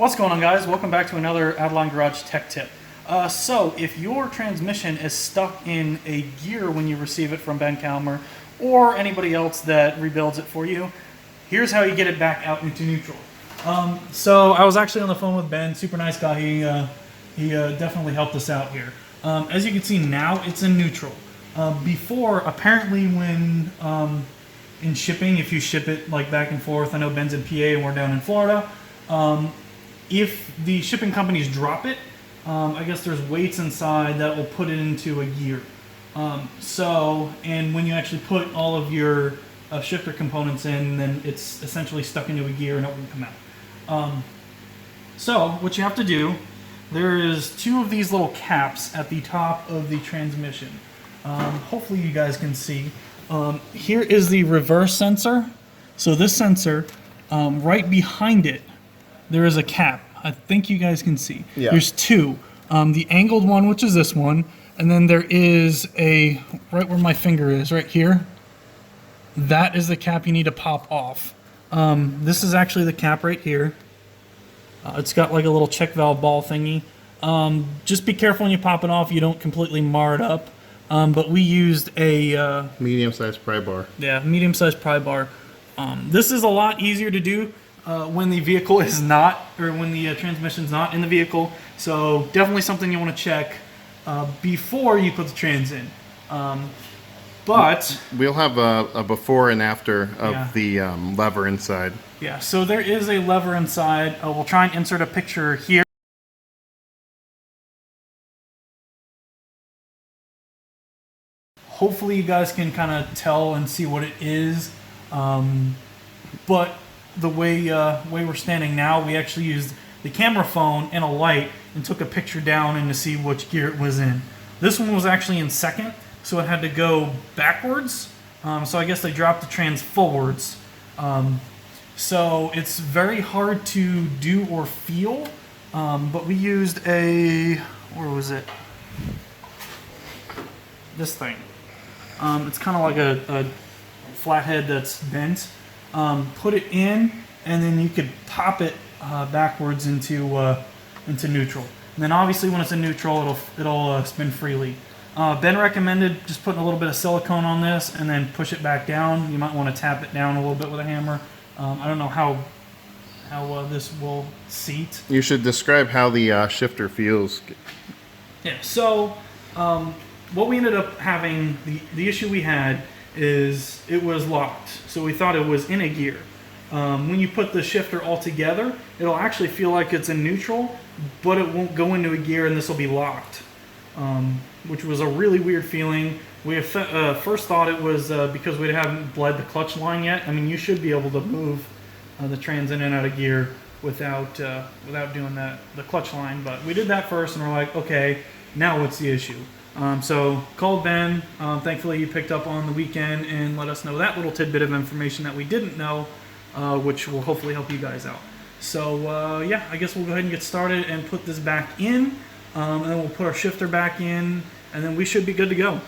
What's going on, guys? Welcome back to another Adeline Garage Tech Tip. So if your transmission is stuck in a gear when you receive it from Ben Calmer or anybody else that rebuilds it for you, here's how you get it back out into neutral. So I was actually on the phone with Ben, super nice guy. He definitely helped us out here. As you can see now, it's in neutral. Before, apparently when in shipping, if you ship it like back and forth, I know Ben's in PA and we're down in Florida, if the shipping companies drop it, I guess there's weights inside that will put it into a gear. And when you actually put all of your shifter components in, then it's essentially stuck into a gear and it won't come out. So what you have to do, there is two of these little caps at the top of the transmission. Hopefully you guys can see. Here is the reverse sensor. So this sensor, right behind it, there is a cap. I think you guys can see. Yeah. There's two. The angled one, which is this one, and then there is a, right where my finger is, right here. That is the cap you need to pop off. This is actually the cap right here. It's got like a little check valve ball thingy. Just be careful when you pop it off, you don't completely mar it up. But we used a medium-sized pry bar. Yeah, medium-sized pry bar. This is a lot easier to do when the vehicle is not, or when the transmission's not in the vehicle. So definitely something you want to check before you put the trans in. But we'll have a before and after of the lever inside. Yeah, so there is a lever inside. We'll try and insert a picture here. Hopefully you guys can kind of tell and see what it is. But the way we're standing now, we actually used the camera phone and a light and took a picture down and to see which gear it was in. This one was actually in second, so it had to go backwards. So I guess they dropped the trans forwards. So it's very hard to do or feel. But we used a, where was it? This thing. It's kind of like a flathead that's bent. Put it in, and then you could pop it backwards into neutral. And then obviously when it's in neutral, it'll spin freely. Ben recommended just putting a little bit of silicone on this and then push it back down. You might want to tap it down a little bit with a hammer. I don't know how this will seat. You should describe how the shifter feels. Yeah. So. What we ended up having, the issue we had is it was locked. So we thought it was in a gear. When you put the shifter all together, it'll actually feel like it's in neutral, but it won't go into a gear and this will be locked. Which was a really weird feeling. We first thought it was because we haven't bled the clutch line yet. I mean, you should be able to move the trans in and out of gear without doing the clutch line. But we did that first and we're like, okay, now what's the issue? So called Ben. Thankfully, he picked up on the weekend and let us know that little tidbit of information that we didn't know, which will hopefully help you guys out. So yeah, I guess we'll go ahead and get started and put this back in, and then we'll put our shifter back in, and then we should be good to go.